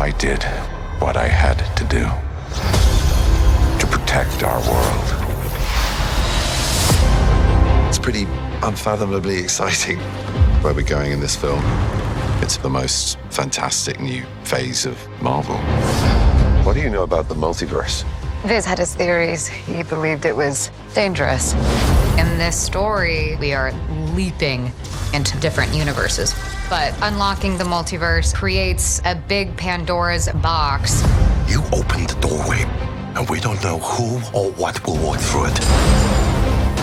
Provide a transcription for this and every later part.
I did what I had to do to protect our world. It's pretty unfathomably exciting where we're going in this film. It's the most fantastic new phase of Marvel. What do you know about the multiverse? Viz had his theories. He believed it was dangerous. In this story, we are leaping into different universes. But unlocking the multiverse creates a big Pandora's box. You opened the doorway, and we don't know who or what will walk through it.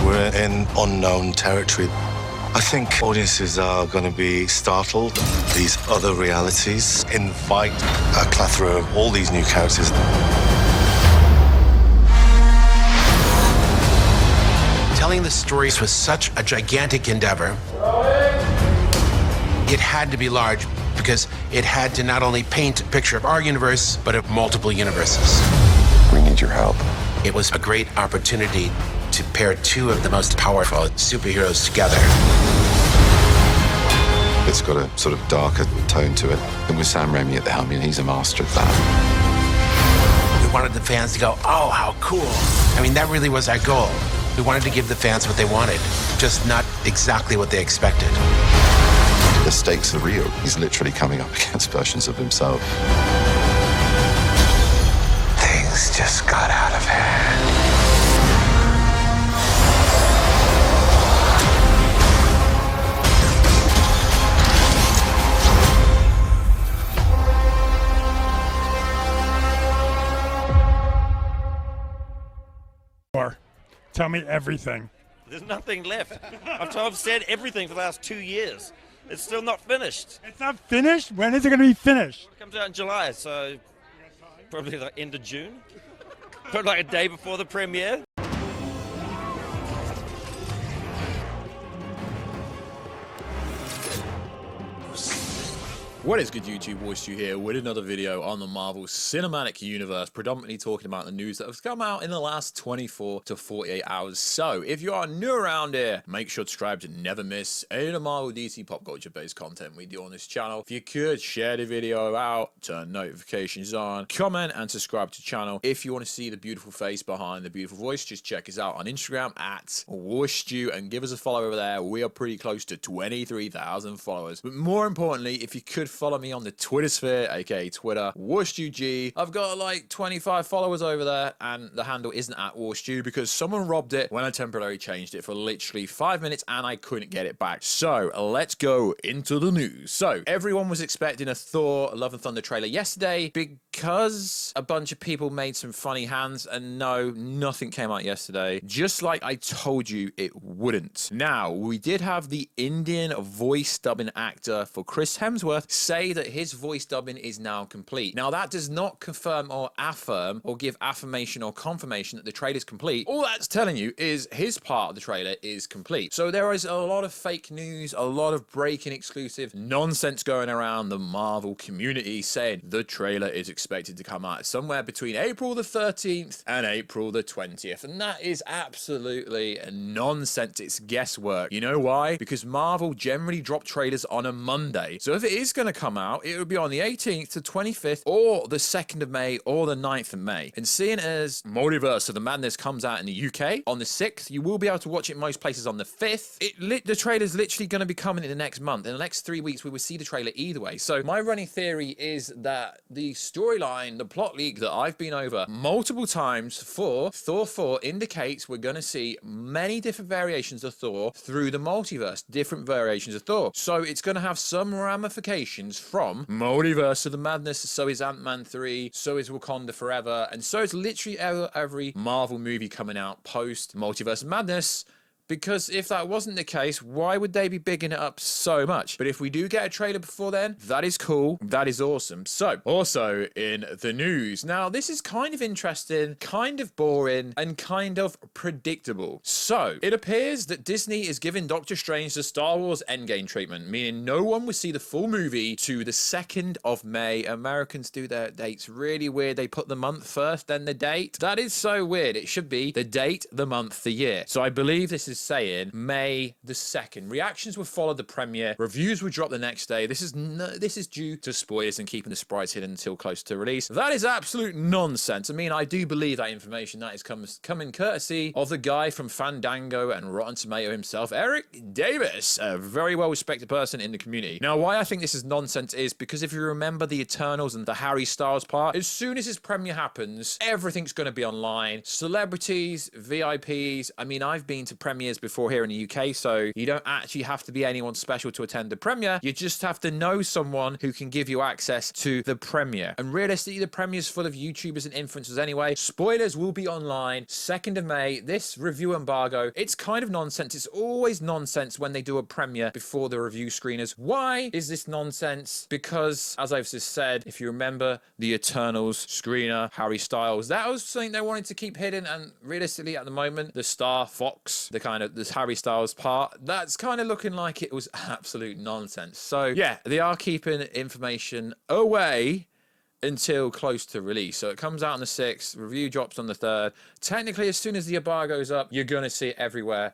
We're in unknown territory. I think audiences are going to be startled. These other realities invite a plethora of all these new characters. Telling the stories was such a gigantic endeavor. It had to be large because it had to not only paint a picture of our universe, but of multiple universes. We need your help. It was a great opportunity to pair two of the most powerful superheroes together. It's got a sort of darker tone to it. And with Sam Raimi at the helm, he's a master of that. We wanted the fans to go, oh, how cool. I mean, that really was our goal. We wanted to give the fans what they wanted, just not exactly what they expected. The stakes are real. He's literally coming up against versions of himself. Things just got out of hand. Tell me everything. There's nothing left. I've said everything for the last 2 years. It's still not finished. It's not finished? When is it going to be finished? It comes out in July, so probably the end of June. Probably like a day before the premiere. What is good, YouTube? Warstu here with another video on the Marvel Cinematic Universe, predominantly talking about the news that has come out in the last 24 to 48 hours. So, if you are new around here, make sure to subscribe to never miss any of the Marvel DC pop culture based content we do on this channel. If you could, share the video out, turn notifications on, comment and subscribe to the channel. If you want to see the beautiful face behind the beautiful voice, just check us out on Instagram at Warstu and give us a follow over there. We are pretty close to 23,000 followers. But more importantly, if you could follow me on the Twitter sphere, aka Twitter, WarstuG. I've got like 25 followers over there, and the handle isn't at Warstu because someone robbed it when I temporarily changed it for literally 5 minutes and I couldn't get it back. So let's go into the news. So everyone was expecting a Thor Love and Thunder trailer yesterday because a bunch of people made some funny hands, and no, nothing came out yesterday, just like I told you it wouldn't. Now, we did have the Indian voice dubbing actor for Chris Hemsworth say that his voice dubbing is now complete. Now, that does not confirm or affirm or give affirmation or confirmation that the trailer is complete. All that's telling you is his part of the trailer is complete. So there is a lot of fake news, a lot of breaking exclusive nonsense going around the Marvel community saying the trailer is expected to come out somewhere between April the 13th and April the 20th. And that is absolutely nonsense. It's guesswork. You know why? Because Marvel generally drop trailers on a Monday. So if it is going to come out, it would be on the 18th to 25th or the 2nd of May or the 9th of May. And seeing as Multiverse of the Madness comes out in the UK on the 6th, you will be able to watch it in most places on the 5th. The trailer's literally going to be coming in the next month. In the next 3 weeks, we will see the trailer either way. So my running theory is that the storyline, the plot leak that I've been over multiple times for Thor 4 indicates we're going to see many different variations of Thor through the multiverse, different variations of Thor. So it's going to have some ramifications from Multiverse of the Madness. So is Ant-Man 3, so is Wakanda Forever, and so is literally every Marvel movie coming out post Multiverse of Madness. Because if that wasn't the case, why would they be bigging it up so much? But if we do get a trailer before then, that is cool. That is awesome. So, also in the news. Now, this is kind of interesting, kind of boring, and kind of predictable. So, it appears that Disney is giving Doctor Strange the Star Wars Endgame treatment, meaning no one will see the full movie to the 2nd of May. Americans do their dates really weird. They put the month first, then the date. That is so weird. It should be the date, the month, the year. So, I believe this is is saying May the 2nd. Reactions were followed the premiere. Reviews were dropped the next day. This is due to spoilers and keeping the sprites hidden until close to release. That is absolute nonsense. I mean, I do believe that information that is coming courtesy of the guy from Fandango and Rotten Tomato himself, Eric Davis, a very well-respected person in the community. Now, why I think this is nonsense is because if you remember the Eternals and the Harry Styles part, as soon as his premiere happens, everything's going to be online. Celebrities, VIPs. I mean, I've been to premieres before here in the UK, so you don't actually have to be anyone special to attend the premiere. You just have to know someone who can give you access to the premiere. And realistically, the premiere's full of YouTubers and influencers anyway. Spoilers will be online 2nd of May. This review embargo, it's kind of nonsense. It's always nonsense when they do a premiere before the review screeners. Why is this nonsense? Because, as I've just said, if you remember the Eternals screener, Harry Styles, that was something they wanted to keep hidden, and realistically at the moment, the Star Fox, this Harry Styles part, that's kind of looking like it was absolute nonsense. So yeah, they are keeping information away until close to release. So it comes out on the 6th, review drops on the 3rd. Technically, as soon as the embargo's up, you're going to see it everywhere.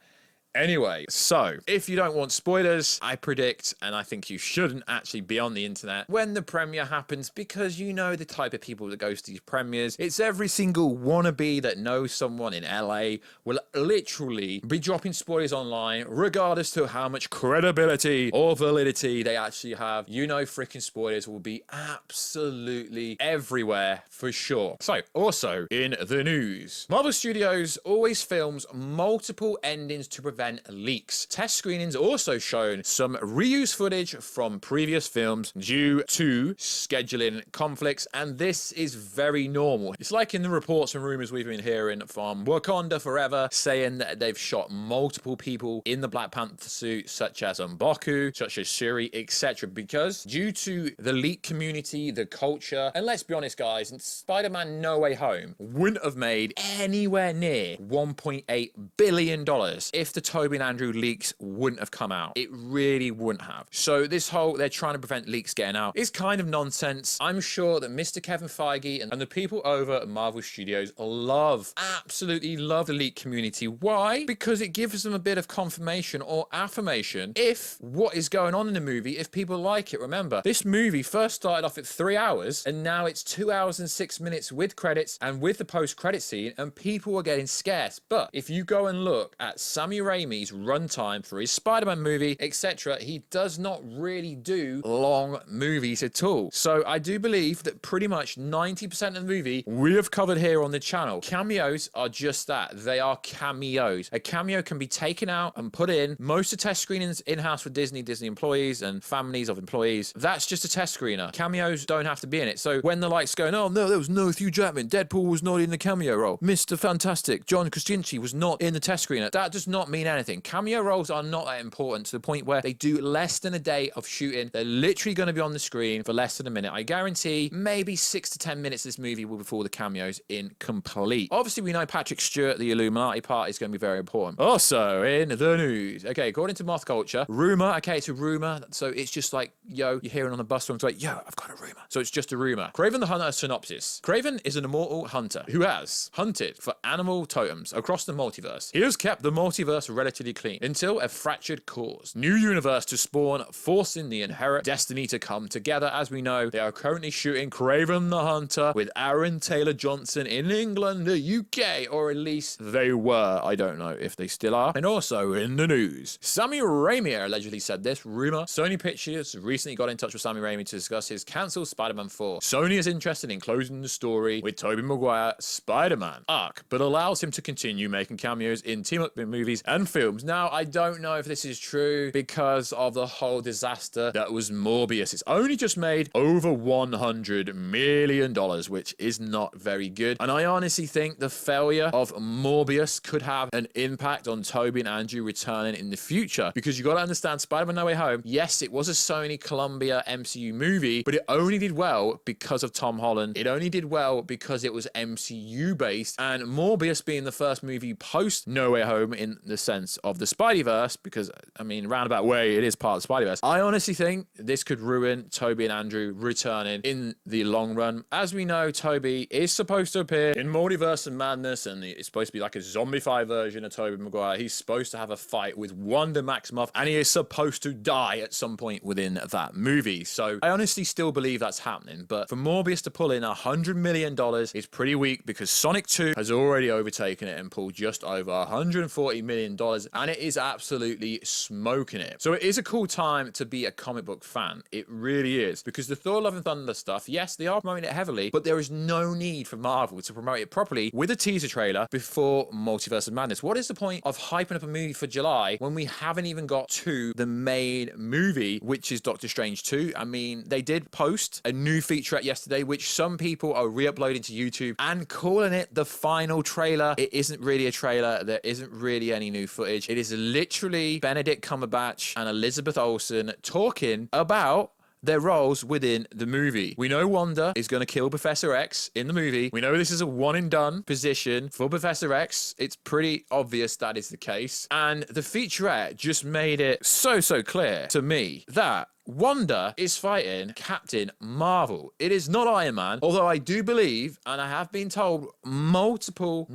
Anyway, so if you don't want spoilers, I predict, and I think you shouldn't actually be on the internet when the premiere happens, because you know the type of people that goes to these premieres. It's every single wannabe that knows someone in LA will literally be dropping spoilers online, regardless to how much credibility or validity they actually have. You know, freaking spoilers will be absolutely everywhere for sure. So, also in the news, Marvel Studios always films multiple endings to prevent leaks. Test screenings also shown some reused footage from previous films due to scheduling conflicts, and this is very normal. It's like in the reports and rumors we've been hearing from Wakanda Forever, saying that they've shot multiple people in the Black Panther suit, such as M'Baku, such as Shuri, etc. Because due to the leak community, the culture, and let's be honest guys, Spider-Man No Way Home wouldn't have made anywhere near $1.8 billion if the Tobey and Andrew leaks wouldn't have come out. It really wouldn't have. So this whole, they're trying to prevent leaks getting out, is kind of nonsense. I'm sure that Mr. Kevin Feige and the people over at Marvel Studios absolutely love the leak community. Why? Because it gives them a bit of confirmation or affirmation if what is going on in the movie, if people like it. Remember, this movie first started off at 3 hours, and now it's 2 hours and 6 minutes with credits and with the post-credit scene, and people are getting scarce. But if you go and look at Sammy Raimi's runtime for his Spider-Man movie, etc., he does not really do long movies at all. So I do believe that pretty much 90% of the movie we have covered here on the channel. Cameos are just that. They are cameos. A cameo can be taken out and put in. Most of test screenings in-house for Disney employees and families of employees, that's just a test screener. Cameos don't have to be in it. So when the likes going, oh no, there was no Hugh Jackman, Deadpool was not in the cameo role, Mr. Fantastic, John Krasinski was not in the test screener, that does not mean anything. Cameo roles are not that important to the point where they do less than a day of shooting. They're literally going to be on the screen for less than a minute. I guarantee maybe 6 to 10 minutes of this movie will be before the cameos in complete. Obviously, we know Patrick Stewart, the Illuminati part, is going to be very important. Also, in the news, okay, according to Moth Culture, rumor, okay, it's a rumor, so it's just like, yo, you're hearing on the bus from, it's like, yo, I've got a rumor. So it's just a rumor. Kraven the Hunter synopsis. Kraven is an immortal hunter who has hunted for animal totems across the multiverse. He has kept the multiverse relatively clean until a fractured cause. New universe to spawn, forcing the inherent destiny to come together. As we know, they are currently shooting Kraven the Hunter with Aaron Taylor Johnson in England, the UK, or at least they were. I don't know if they still are. And also in the news, Sammy Raimi allegedly said this rumor. Sony Pictures recently got in touch with Sammy Raimi to discuss his cancelled Spider-Man 4. Sony is interested in closing the story with Tobey Maguire Spider-Man arc, but allows him to continue making cameos in team-up movies and films. Now, I don't know if this is true because of the whole disaster that was Morbius. It's only just made over $100 million, which is not very good. And I honestly think the failure of Morbius could have an impact on Tobey and Andrew returning in the future, because you got to understand, Spider-Man No Way Home, yes, it was a Sony Columbia MCU movie, but it only did well because of Tom Holland. It only did well because it was MCU based, and Morbius being the first movie post No Way Home in the sense sense of the Spideyverse, because, I mean, roundabout way, it is part of the Spideyverse. I honestly think this could ruin Tobey and Andrew returning in the long run. As we know, Tobey is supposed to appear in Multiverse and Madness, and it's supposed to be like a zombified version of Tobey Maguire. He's supposed to have a fight with Wanda Maximoff, and he is supposed to die at some point within that movie. So I honestly still believe that's happening, but for Morbius to pull in $100 million is pretty weak, because Sonic 2 has already overtaken it and pulled just over $140 million, and it is absolutely smoking it. So it is a cool time to be a comic book fan. It really is, because the Thor Love and Thunder stuff, yes, they are promoting it heavily, but there is no need for Marvel to promote it properly with a teaser trailer before Multiverse of Madness. What is the point of hyping up a movie for July when we haven't even got to the main movie, which is Doctor Strange 2? I mean, they did post a new featurette yesterday, which some people are re-uploading to YouTube and calling it the final trailer. It isn't really a trailer. There isn't really any new footage. It is literally Benedict Cumberbatch and Elizabeth Olsen talking about their roles within the movie. We know Wanda is going to kill Professor X in the movie. We know this is a one and done position for Professor X. It's pretty obvious that is the case. And the featurette just made it so clear to me that Wanda is fighting Captain Marvel. It is not Iron Man, although I do believe, and I have been told multiple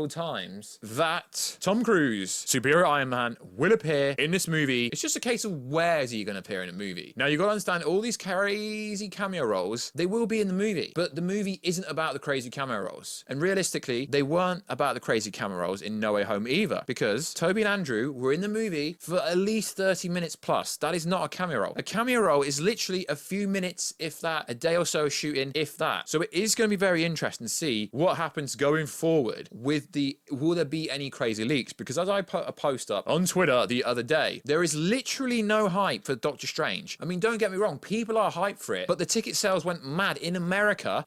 times, that Tom Cruise, Superior Iron Man, will appear in this movie. It's just a case of where is he going to appear in a movie. Now, you've got to understand, all these crazy cameo roles, they will be in the movie, but the movie isn't about the crazy cameo roles. And realistically, they weren't about the crazy cameo roles in No Way Home either, because Tobey and Andrew were in the movie for at least 30 minutes plus. That is not a cameo role. A cameo role is literally a few minutes, if that, a day or so of shooting, if that. So it is going to be very interesting to see what happens going forward with will there be any crazy leaks? Because as I put a post up on Twitter the other day, there is literally no hype for Doctor Strange. I mean, don't get me wrong, people are hyped for it, but the ticket sales went mad in America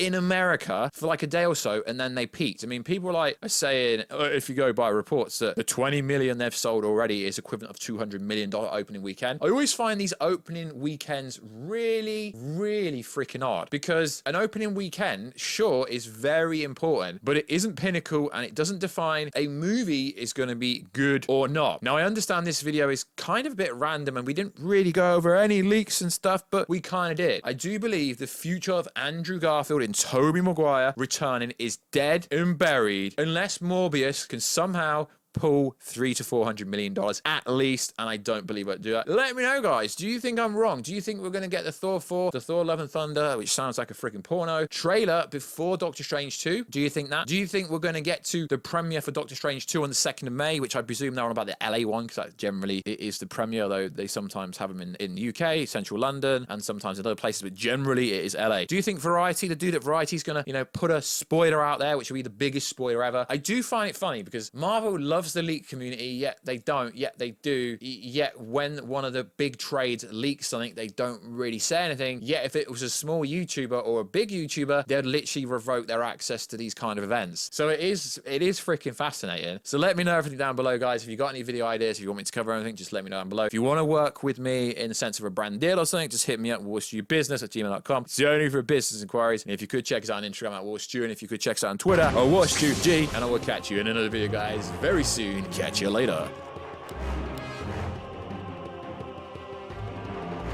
for like a day or so, and then they peaked. I mean, people are saying, if you go by reports, that the 20 million they've sold already is equivalent of $200 million opening weekend. I always find these opening weekends really freaking odd, because an opening weekend, sure, is very important, but it isn't pinnacle, and it doesn't define a movie is going to be good or not. Now, I understand this video is kind of a bit random, and we didn't really go over any leaks and stuff, but we kind of did. I do believe the future of Andrew Garfield and Tobey Maguire returning is dead and buried, unless Morbius can somehow pull $300 to $400 million at least, and I don't believe I'd do that. Let me know, guys. Do you think I'm wrong? Do you think we're going to get the Thor 4, the Thor Love and Thunder, which sounds like a freaking porno, trailer before Doctor Strange 2? Do you think that? Do you think we're going to get to the premiere for Doctor Strange 2 on the 2nd of May, which I presume they're on about the LA one, because that generally it is the premiere, though they sometimes have them in the UK, central London, and sometimes in other places, but generally it is LA. Do you think Variety, the dude at Variety, is going to, put a spoiler out there, which will be the biggest spoiler ever? I do find it funny, because Marvel loves the leak community, yet they don't, yet they do, yet when one of the big trades leaks something, they don't really say anything, yet if it was a small YouTuber or a big YouTuber, they'd literally revoke their access to these kind of events. So it is freaking fascinating. So let me know everything down below, guys. If you got any video ideas, if you want me to cover anything, just let me know down below. If you want to work with me in the sense of a brand deal or something, just hit me up, warstubusiness@gmail.com. It's the only for business inquiries. And if you could check us out on Instagram at Warstu, and if you could check us out on Twitter at WarstuG, and I will catch you in another video, guys, very soon. Catch you later.